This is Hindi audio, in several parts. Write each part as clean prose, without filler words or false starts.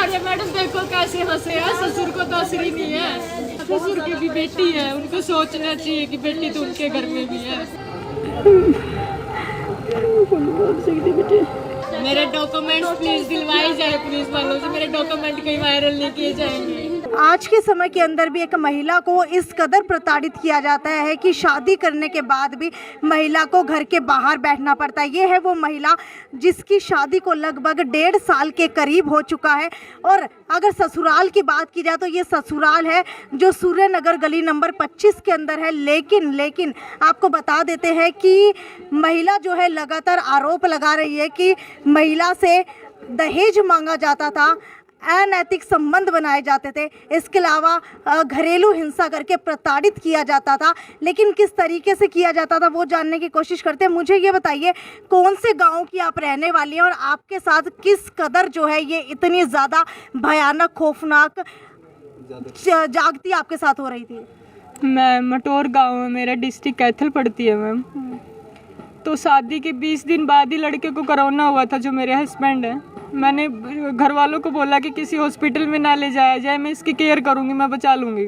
अरे मैडम देखो कैसे हंसे हैं, ससुर को तो असर ही नहीं है। ससुर की भी बेटी है, उनको सोचना चाहिए कि बेटी तो उनके घर में भी है। मेरे डॉक्यूमेंट्स प्लीज दिलवाए जाए पुलिस वालों से, मेरे डॉक्यूमेंट कहीं वायरल नहीं किए जाएंगे। आज के समय के अंदर भी एक महिला को इस कदर प्रताड़ित किया जाता है कि शादी करने के बाद भी महिला को घर के बाहर बैठना पड़ता है। ये है वो महिला जिसकी शादी को लगभग 1.5 साल के करीब हो चुका है। और अगर ससुराल की बात की जाए तो ये ससुराल है जो सूर्य नगर गली नंबर 25 के अंदर है। लेकिन आपको बता देते हैं कि महिला जो है लगातार आरोप लगा रही है कि महिला से दहेज मांगा जाता था, अनैतिक संबंध बनाए जाते थे, इसके अलावा घरेलू हिंसा करके प्रताड़ित किया जाता था। लेकिन किस तरीके से किया जाता था वो जानने की कोशिश करते हैं। मुझे ये बताइए कौन से गांव की आप रहने वाली हैं और आपके साथ किस कदर जो है ये इतनी ज़्यादा भयानक खौफनाक जागती आपके साथ हो रही थी? मैं मटोर गांव में, मेरा डिस्ट्रिक्ट कैथल पड़ती है मैम। तो शादी के 20 दिन बाद ही लड़के को कोरोना हुआ था, जो मेरे हस्बैंड हैं। मैंने घर वालों को बोला कि किसी हॉस्पिटल में ना ले जाया जाए, मैं इसकी केयर करूंगी, मैं बचा लूंगी।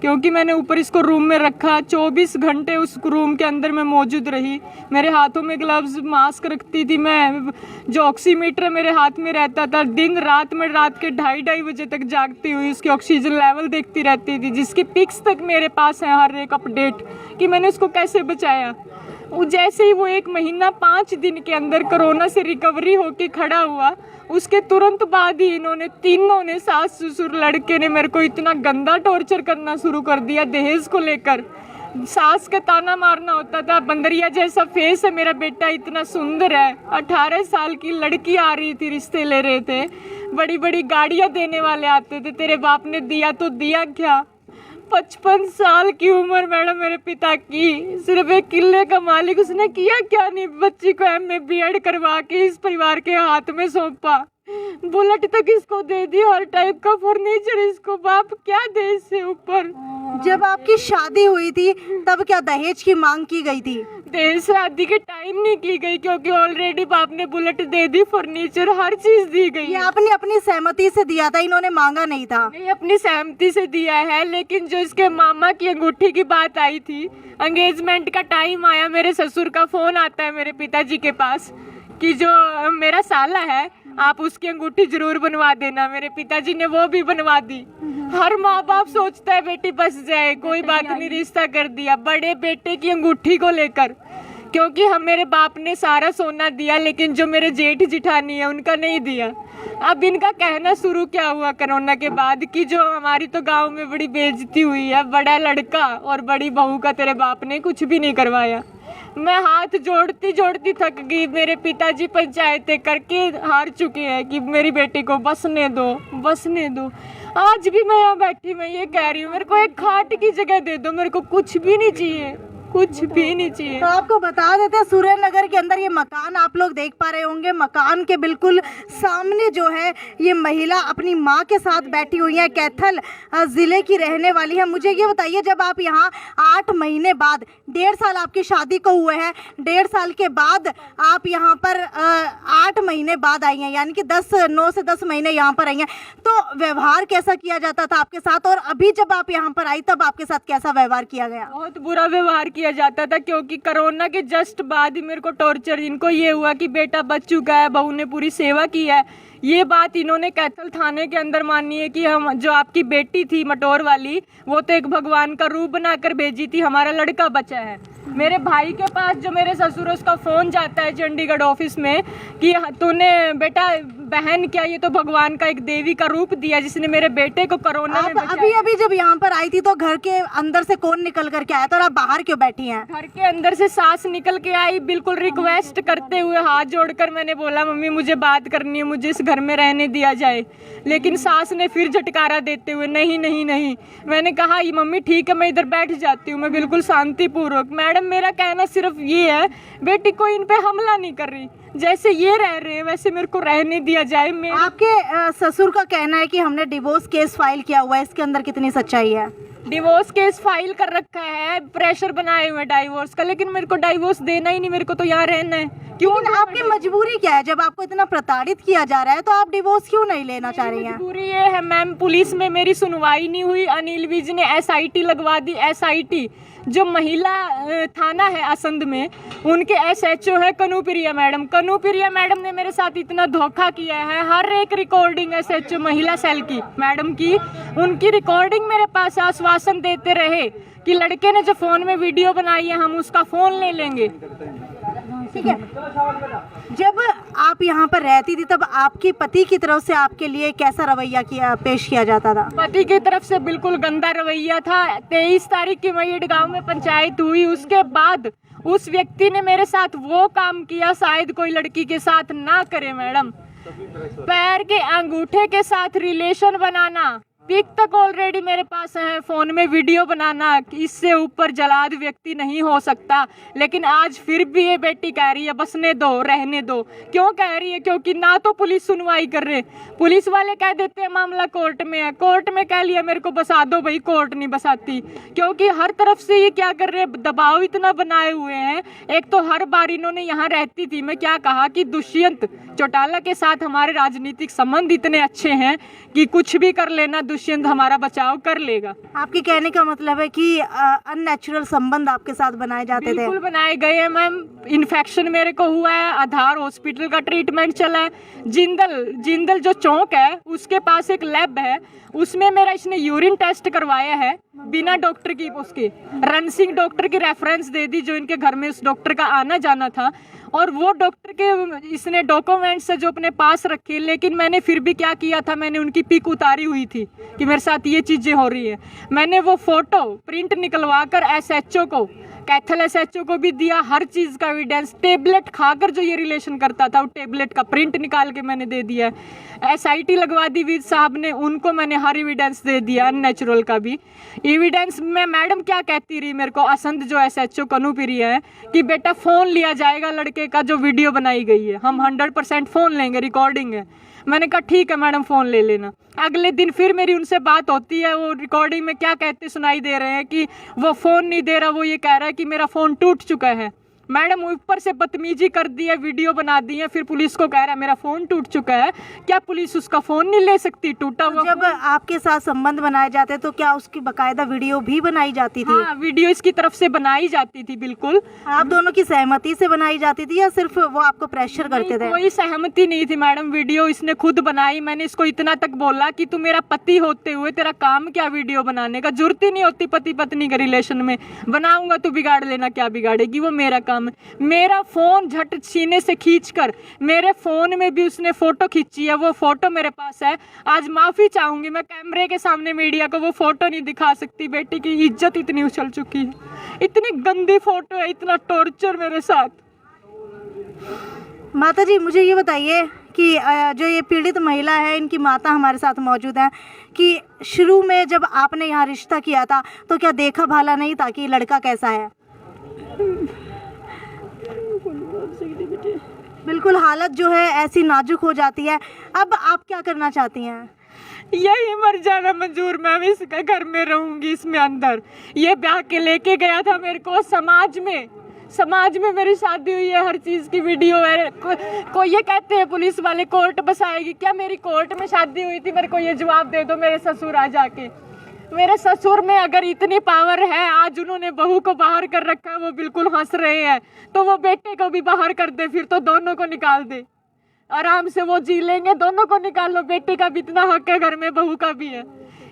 क्योंकि मैंने ऊपर इसको रूम में रखा, 24 घंटे उस रूम के अंदर मैं मौजूद रही। मेरे हाथों में ग्लव्स, मास्क रखती थी मैं, जो ऑक्सीमीटर मेरे हाथ में रहता था। दिन रात में रात के 2:30 बजे तक जागती हुई उसकी ऑक्सीजन लेवल देखती रहती थी, जिसकी पिक्स तक मेरे पास है, हर एक अपडेट कि मैंने उसको कैसे बचाया। जैसे ही वो 1 महीना 5 दिन के अंदर कोरोना से रिकवरी होके खड़ा हुआ, उसके तुरंत बाद ही इन्होंने तीनों ने, सास ससुर लड़के ने, मेरे को इतना गंदा टॉर्चर करना शुरू कर दिया दहेज को लेकर। सास का ताना मारना होता था, बंदरिया जैसा फेस है मेरा बेटा, इतना सुंदर है। 18 साल की लड़की आ रही थी, रिश्ते ले रहे थे, बड़ी बड़ी गाड़ियां देने वाले आते थे, तेरे बाप ने दिया तो दिया क्या। 55 साल की उम्र मैडम मेरे पिता की, सिर्फ 1 किले का मालिक, उसने किया क्या नहीं। बच्ची को MA BEd करवा के इस परिवार के हाथ में सौंपा, बुलेट तक इसको दे दी, हर टाइप का फर्नीचर इसको, बाप क्या दे इससे ऊपर। जब आपकी शादी हुई थी तब क्या दहेज की मांग की गई थी? दहेज शादी के टाइम नहीं की गई, क्योंकि ऑलरेडी बाप ने बुलेट दे दी, फर्नीचर हर चीज दी गई। ये आपने अपनी सहमति से दिया था, इन्होंने मांगा नहीं था? नहीं, अपनी सहमति से दिया है। लेकिन जो इसके मामा की अंगूठी की बात आई थी, एंगेजमेंट का टाइम आया, मेरे ससुर का फोन आता है मेरे पिताजी के पास कि जो मेरा साला है आप उसकी अंगूठी जरूर बनवा देना। मेरे पिताजी ने वो भी बनवा दी। हर माँ बाप सोचता है बेटी बस जाए, कोई बात नहीं, रिश्ता कर दिया बड़े बेटे की अंगूठी को लेकर, क्योंकि हम मेरे बाप ने सारा सोना दिया, लेकिन जो मेरे जेठ जिठानी है उनका नहीं दिया। अब इनका कहना शुरू क्या हुआ कोरोना के बाद कि जो हमारी तो गांव में बड़ी बेइज्जती हुई है, बड़ा लड़का और बड़ी बहू का तेरे बाप ने कुछ भी नहीं करवाया। मैं हाथ जोड़ती जोड़ती थक गई। मेरे पिताजी पंचायतें करके हार चुके हैं कि मेरी बेटी को बसने दो, बसने दो। आज भी मैं यहाँ बैठी मैं ये कह रही हूँ, मेरे को एक खाट की जगह दे दो, मेरे को कुछ भी नहीं चाहिए, कुछ भी नहीं चाहिए। तो आपको बता देते हैं सूर्य नगर के अंदर ये मकान आप लोग देख पा रहे होंगे, मकान के बिल्कुल सामने जो है ये महिला अपनी माँ के साथ बैठी हुई है, कैथल ज़िले की रहने वाली है। मुझे ये बताइए, जब आप यहाँ 8 महीने बाद, 1.5 साल आपकी शादी को हुए हैं, 1.5 साल के बाद आप यहाँ पर 8 महीने बाद आई हैं, यानी कि 9 से 10 महीने यहाँ पर आई हैं, तो व्यवहार कैसा किया जाता था आपके साथ? और अभी जब आप यहाँ पर आई तब आपके साथ कैसा व्यवहार किया गया? बहुत बुरा व्यवहार किया जाता था, क्योंकि कोरोना के जस्ट बाद ही मेरे को टॉर्चर, इनको ये हुआ कि बेटा बच चुका है, बहू ने पूरी सेवा की है। ये बात इन्होंने कैथल थाने के अंदर मानी है कि हम, जो आपकी बेटी थी मटोर वाली, वो तो एक भगवान का रूप बनाकर भेजी थी, हमारा लड़का बचा है। मेरे भाई के पास जो मेरे ससुर, उसका फोन जाता है चंडीगढ़ ऑफिस में कि तूने बेटा, बहन क्या, ये तो भगवान का एक देवी का रूप दिया जिसने मेरे बेटे को कोरोना में बचाया। अभी जब यहाँ पर आई थी तो घर के अंदर से कौन निकल करके आया था और आप बाहर क्यों बैठी हैं? घर के अंदर से सास निकल के आई, बिल्कुल रिक्वेस्ट करते हुए, हाथ जोड़कर मैंने बोला मम्मी मुझे बात करनी है, मुझे इस घर में रहने दिया जाए। लेकिन सास ने फिर झटकारा देते हुए नहीं नहीं नहीं। मैंने कहा ये मम्मी ठीक है, मैं इधर बैठ जाती हूँ, मैं बिल्कुल शांतिपूर्वक। मैडम मेरा कहना सिर्फ ये है, बेटी कोई इन पे हमला नहीं कर रही, जैसे ये रह रहे हैं वैसे मेरे को रहने दिया जाए। आपके ससुर का कहना है कि हमने डिवोर्स केस फाइल किया हुआ है, इसके अंदर कितनी सच्चाई है? डिवोर्स केस फाइल कर रखा है, प्रेशर बनाए हुए डाइवोर्स का, लेकिन मेरे को डाइवोर्स देना ही नहीं, मेरे को तो यहाँ रहना है। क्यों? आपकी मजबूरी क्या है? जब आपको इतना प्रताड़ित किया जा रहा है तो आप डिवोर्स क्यों नहीं लेना चाह रही हैं? मजबूरी ये है मैम, पुलिस में मेरी सुनवाई नहीं हुई, अनिल विज ने SIT लगवा दी। SIT जो महिला थाना है असंध में, उनके SHO है कनुप्रिया मैडम। कनुप्रिया मैडम ने मेरे साथ इतना धोखा किया है, हर एक रिकॉर्डिंग SHO महिला सेल की मैडम की, उनकी रिकॉर्डिंग मेरे पास आश्वासन देते रहे कि लड़के ने जो फोन में वीडियो बनाई है हम उसका फोन ले लेंगे। ठीक है, जब आप यहाँ पर रहती थी तब आपके पति की तरफ से आपके लिए कैसा रवैया पेश किया जाता था? पति की तरफ से बिल्कुल गंदा रवैया था। 23 तारीख की मईड गांव में पंचायत हुई, उसके बाद उस व्यक्ति ने मेरे साथ वो काम किया शायद कोई लड़की के साथ ना करे मैडम। पैर के अंगूठे के साथ रिलेशन बनाना, पिक तक ऑलरेडी मेरे पास है, फोन में वीडियो बनाना, इससे ऊपर जलाद व्यक्ति नहीं हो सकता। लेकिन आज फिर भी ये बेटी कह रही है बसने दो, रहने दो। क्यों कह रही है? क्योंकि ना तो पुलिस सुनवाई कर रहे, पुलिस वाले कह देते हैं मामला कोर्ट में है, कोर्ट में कह लिया मेरे को बसा दो, भाई कोर्ट नहीं बसाती। क्योंकि हर तरफ से ये क्या कर रहे हैं, दबाव इतना बनाए हुए हैं। एक तो हर बार इन्होंने यहाँ रहती थी, मैं क्या कहा कि दुष्यंत चौटाला के साथ हमारे राजनीतिक संबंध इतने अच्छे हैं कि कुछ भी कर लेना, दुष्यंत हमारा बचाव कर लेगा। आपके कहने का मतलब है कि अननेचुरल संबंध आपके साथ बनाए जाते थे? बिल्कुल बनाए गए हैं मैम। इन्फेक्शन मेरे को हुआ है, आधार हॉस्पिटल का ट्रीटमेंट चला है, जिंदल जो चौक है उसके पास एक लैब है, उसमें मेरा इसने यूरिन टेस्ट करवाया है बिना डॉक्टर की, उसके रण सिंह डॉक्टर की रेफरेंस दे दी जो इनके घर में उस डॉक्टर का आना जाना था, और वो डॉक्टर के इसने डॉक्यूमेंट्स जो अपने पास रखे। लेकिन मैंने फिर भी क्या किया था, मैंने उनकी पिक उतारी हुई थी कि मेरे साथ ये चीज़ें हो रही है। मैंने वो फोटो प्रिंट निकलवा कर SHO को, कैथल SHO को भी दिया, हर चीज़ का एविडेंस। टेबलेट खाकर जो ये रिलेशन करता था, वो टेबलेट का प्रिंट निकाल के मैंने दे दिया है। SIT लगवा दी विज साहब ने, उनको मैंने हर एविडेंस दे दिया, अननेचुरल का भी एविडेंस। में मैडम क्या कहती रही मेरे को, असंध जो SHO कनुप्रिया है, कि बेटा फ़ोन लिया जाएगा लड़के का जो वीडियो बनाई गई है, हम 100% फ़ोन लेंगे, रिकॉर्डिंग है। मैंने कहा ठीक है मैडम फ़ोन ले लेना। अगले दिन फिर मेरी उनसे बात होती है, वो रिकॉर्डिंग में क्या कहते सुनाई दे रहे हैं कि वो फ़ोन नहीं दे रहा, वो ये कह रहा है कि मेरा फ़ोन टूट चुका है। मैडम ऊपर से बदतमीजी कर दी है, वीडियो बना दी है, फिर पुलिस को कह रहा है मेरा फ़ोन टूट चुका है। क्या पुलिस उसका फ़ोन नहीं ले सकती टूटा हुआ? जब आपके साथ संबंध बनाए जाते तो क्या उसकी बकायदा वीडियो भी बनाई जाती थी? हाँ, वीडियो इसकी तरफ से बनाई जाती थी। बिल्कुल। आप दोनों की सहमति से बनाई जाती थी या सिर्फ वो आपको प्रेशर करते थे? कोई सहमति नहीं थी मैडम, वीडियो इसने खुद बनाई। मैंने इसको इतना तक बोला कि तू मेरा पति होते हुए तेरा काम क्या वीडियो बनाने का, जरूरत ही नहीं होती पति पत्नी के रिलेशन में, बनाऊंगा तू बिगाड़ लेना, क्या बिगाड़ेगी, वो मेरा काम। मेरा फोन झट सीने से खींचकर मेरे फोन में भी उसने फोटो खींची है, वो फोटो मेरे पास है। आज माफी चाहूंगी, मैं कैमरे के सामने मीडिया को वो फोटो नहीं दिखा सकती। बेटी की इज्जत इतनी उछल चुकी है, इतनी गंदी फोटो है, इतना टॉर्चर मेरे साथ। माता जी मुझे ये बताइए कि जो ये पीड़ित महिला है, इनकी माता हमारे साथ मौजूद है, कि शुरू में जब आपने यहाँ रिश्ता किया था तो क्या देखा भाला नहीं था कि लड़का कैसा है? बिल्कुल, हालत जो है ऐसी नाजुक हो जाती है। अब आप क्या करना चाहती हैं? यही मर जाना मंजूर, मैं इसके घर में रहूंगी, इसमें अंदर। ये ब्याह के लेके गया था मेरे को, समाज में मेरी शादी हुई है, हर चीज़ की वीडियो है। को ये कहते हैं पुलिस वाले कोर्ट बसाएगी, क्या मेरी कोर्ट में शादी हुई थी? मेरे को ये जवाब दे दो मेरे ससुर आ जाके। मेरे ससुर में अगर इतनी पावर है, आज उन्होंने बहू को बाहर कर रखा है, वो बिल्कुल हंस रहे हैं, तो वो बेटे को भी बाहर कर दे, फिर तो दोनों को निकाल दे, आराम से वो जी लेंगे। दोनों को निकाल लो, बेटे का भी इतना हक है घर में, बहू का भी है।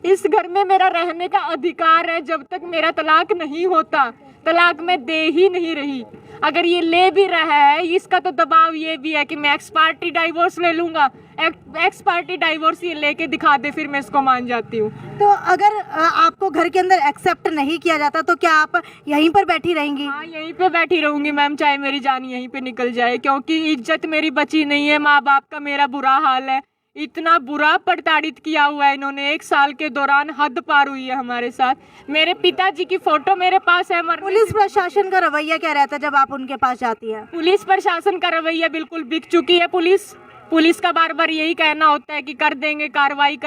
इस घर में मेरा रहने का अधिकार है, जब तक मेरा तलाक नहीं होता। तलाक मैं दे ही नहीं रही, अगर ये ले भी रहा है, इसका तो दबाव ये भी है कि मैं एक्स पार्टी डाइवोर्स ले लूंगा। एक्स पार्टी डाइवोर्स ये लेके दिखा दे, फिर मैं इसको मान जाती हूँ। तो अगर आपको घर के अंदर एक्सेप्ट नहीं किया जाता तो क्या आप यहीं पर बैठी रहेंगी? हाँ, यहीं पे बैठी रहूंगी मैम, चाहे मेरी जान यहीं पे निकल जाए, क्योंकि इज्जत मेरी बची नहीं है। माँ बाप का मेरा बुरा हाल है, इतना बुरा प्रताड़ित किया हुआ है इन्होंने, 1 साल के दौरान हद पार हुई है हमारे साथ। मेरे पिताजी की फोटो मेरे पास है। पुलिस प्रशासन का रवैया क्या रहता है जब आप उनके पास जाती है? पुलिस प्रशासन का रवैया बिल्कुल बिक चुकी है पुलिस। पुलिस का बार बार यही कहना होता है कि कर देंगे, कार्रवाई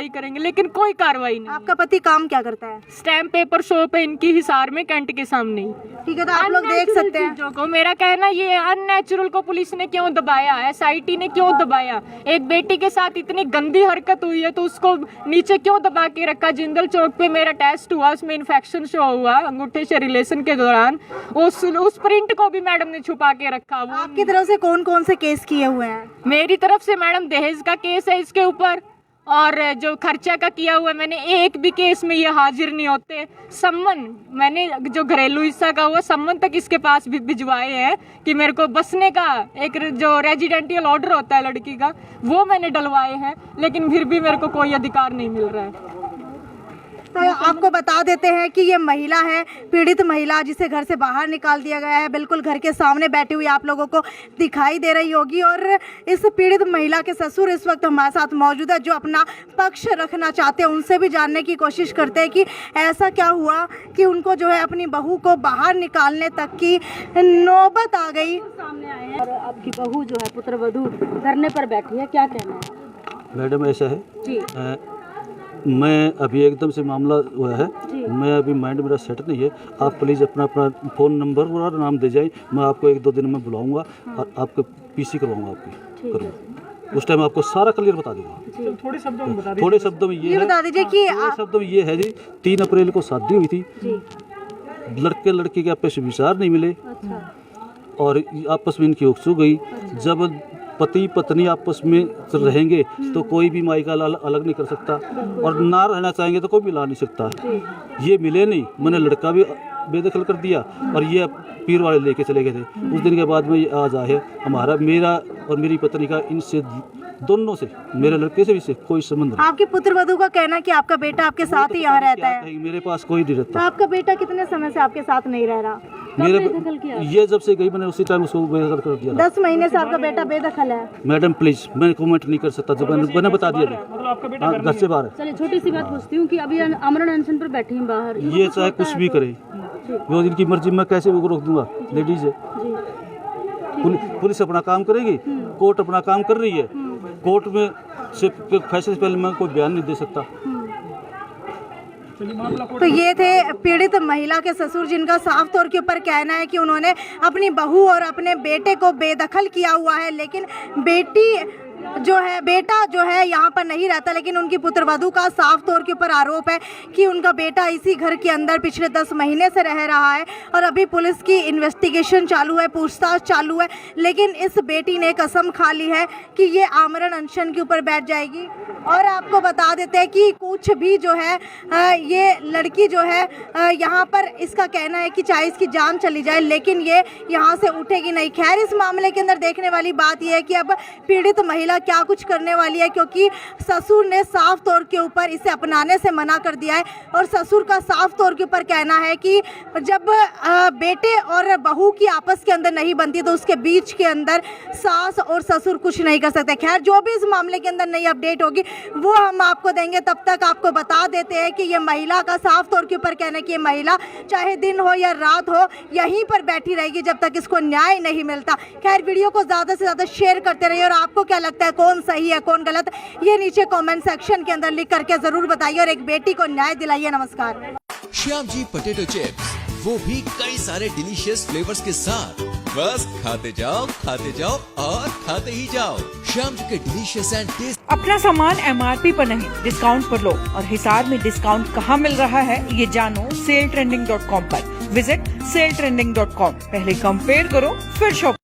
करेंगे, लेकिन कोई कार्रवाई नहीं। आपका पति काम क्या करता है? स्टैम्प पेपर शॉप है इनकी हिसार में, कैंट के सामने ही। ठीक है, तो आप लोग देख सकते हैं। चीजों को मेरा कहना ये है, अननेचुरल को पुलिस ने क्यों दबाया, SIT ने क्यों दबाया? एक बेटी के साथ इतनी गंदी हरकत हुई है तो उसको नीचे क्यों दबा के रखा? जिंदल चौक पे मेरा टेस्ट हुआ, उसमें इन्फेक्शन शो हुआ अंगूठे से रिलेशन के दौरान। उस प्रिंट को भी मैडम ने छुपा के रखा। वो आपकी तरफ से कौन कौन से केस किए हुए हैं? मेरी तरफ से मैडम दहेज का केस है इसके ऊपर, और जो खर्चा का किया हुआ है, मैंने एक भी केस में ये हाजिर नहीं होते। सम्मन मैंने जो घरेलू हिस्सा का हुआ सम्मन तक इसके पास भी भिजवाए हैं कि मेरे को बसने का एक जो रेजिडेंशियल ऑर्डर होता है लड़की का, वो मैंने डलवाए हैं, लेकिन फिर भी मेरे को कोई अधिकार नहीं मिल रहा है। तो आपको बता देते हैं कि ये महिला है, पीड़ित महिला, जिसे घर से बाहर निकाल दिया गया है। बिल्कुल घर के सामने बैठी हुई आप लोगों को दिखाई दे रही होगी। और इस पीड़ित महिला के ससुर इस वक्त हमारे साथ मौजूद है, जो अपना पक्ष रखना चाहते हैं। उनसे भी जानने की कोशिश करते हैं कि ऐसा क्या हुआ कि उनको जो है अपनी बहू को बाहर निकालने तक की नौबत आ गई। सामने आए हैं और आपकी बहू जो है पुत्रवधू धरने पर बैठी है, क्या कहना है? मैडम ऐसा है जी मैं अभी एकदम से मामला हुआ है, मैं अभी माइंड मेरा सेट नहीं है। आप प्लीज़ अपना फ़ोन नंबर और नाम दे जाएं, मैं आपको 1-2 दिन में बुलाऊंगा और आपको PC करवाऊंगा, आपकी करूँगा। उस टाइम आपको सारा क्लियर बता दूंगा। थोड़े शब्दों में बता थोड़े शब्दों में ये बता दीजिए कि थोड़े शब्दों में ये है जी, 3 अप्रैल को शादी हुई थी। लड़के लड़की के आपस में विचार नहीं मिले और आपस में इनकी उकसू गई। जब पति पत्नी आपस में रहेंगे तो कोई भी माई का अलग नहीं कर सकता, और ना रहना चाहेंगे तो कोई भी ला नहीं सकता। ये मिले नहीं, मैंने लड़का भी बेदखल कर दिया और ये पीर वाले लेके चले गए थे। उस दिन के बाद में ये आज आए। मेरा और मेरी पत्नी का इनसे दोनों से, मेरे लड़के से भी से कोई संबंध नहीं। आपके पुत्रवधू का कहना है कि आपका बेटा आपके साथ ही यहाँ रहता है। मेरे पास कोई नहीं तो रहता। आपका बेटा कितने समय से आपके साथ नहीं रह रहा? ये जब से गई मैंने उसी टाइम उसको बेदखल कर दिया। 10 महीने से आपका बेटा बेदखल है। मैडम प्लीज, मैं कमेंट नहीं कर सकता, जब मैंने बता दिया जी। घर से बाहर है। चलिए छोटी सी बात पूछती हूँ कि अभी आमरण अनशन पर बैठी हैं बाहर, ये चाहे कुछ भी करे, वो इनकी मर्जी, मैं कैसे वो रोक दूंगा? लेडीज है, पुलिस अपना काम करेगी, कोर्ट अपना काम कर रही है। कोर्ट में से फैसले से पहले मैं कोई बयान नहीं दे सकता। तो ये थे पीड़ित महिला के ससुर, जिनका साफ तौर के ऊपर कहना है कि उन्होंने अपनी बहू और अपने बेटे को बेदखल किया हुआ है, लेकिन बेटा जो है यहाँ पर नहीं रहता। लेकिन उनकी पुत्रवधू का साफ तौर के ऊपर आरोप है कि उनका बेटा इसी घर के अंदर पिछले 10 महीने से रह रहा है और अभी पुलिस की इन्वेस्टिगेशन चालू है, पूछताछ चालू है। लेकिन इस बेटी ने कसम खा ली है कि ये आमरण अनशन के ऊपर बैठ जाएगी। और आपको बता देते हैं कि कुछ भी जो है ये लड़की जो है यहाँ पर, इसका कहना है कि चाहे इसकी जान चली जाए लेकिन ये यहाँ से उठेगी नहीं। खैर, इस मामले के अंदर देखने वाली बात यह है कि अब पीड़ित महिला क्या कुछ करने वाली है, क्योंकि ससुर ने साफ तौर के ऊपर इसे अपनाने से मना कर दिया है। और ससुर का साफ तौर के ऊपर कहना है कि जब बेटे और बहू की आपस के अंदर नहीं बनती तो उसके बीच के अंदर सास और ससुर कुछ नहीं कर सकते। खैर, जो भी इस मामले के अंदर नई अपडेट होगी वो हम आपको देंगे। तब तक आपको बता देते हैं कि ये महिला का साफ तौर के ऊपर कहना है कि ये महिला चाहे दिन हो या रात हो यहीं पर बैठी रहेगी जब तक इसको न्याय नहीं मिलता। खैर, वीडियो को ज़्यादा से ज़्यादा शेयर करते रहिए और आपको क्या लगता है, कौन सही है कौन गलत, ये नीचे कमेंट सेक्शन के अंदर लिख करके ज़रूर बताइए और एक बेटी को न्याय दिलाइए। नमस्कार। श्याम जी पोटैटो चिप्स, वो भी कई सारे डिलीशियस फ्लेवर्स के साथ। बस खाते जाओ और खाते ही जाओ। श्याम जी के डिलीशियस एंड टेस्ट। अपना सामान MRP पर नहीं, डिस्काउंट पर लो। और हिसार में डिस्काउंट कहाँ मिल रहा है ये जानो SaleTrending.com पर। Visit SaleTrending.com। पहले कंपेयर करो फिर शॉप।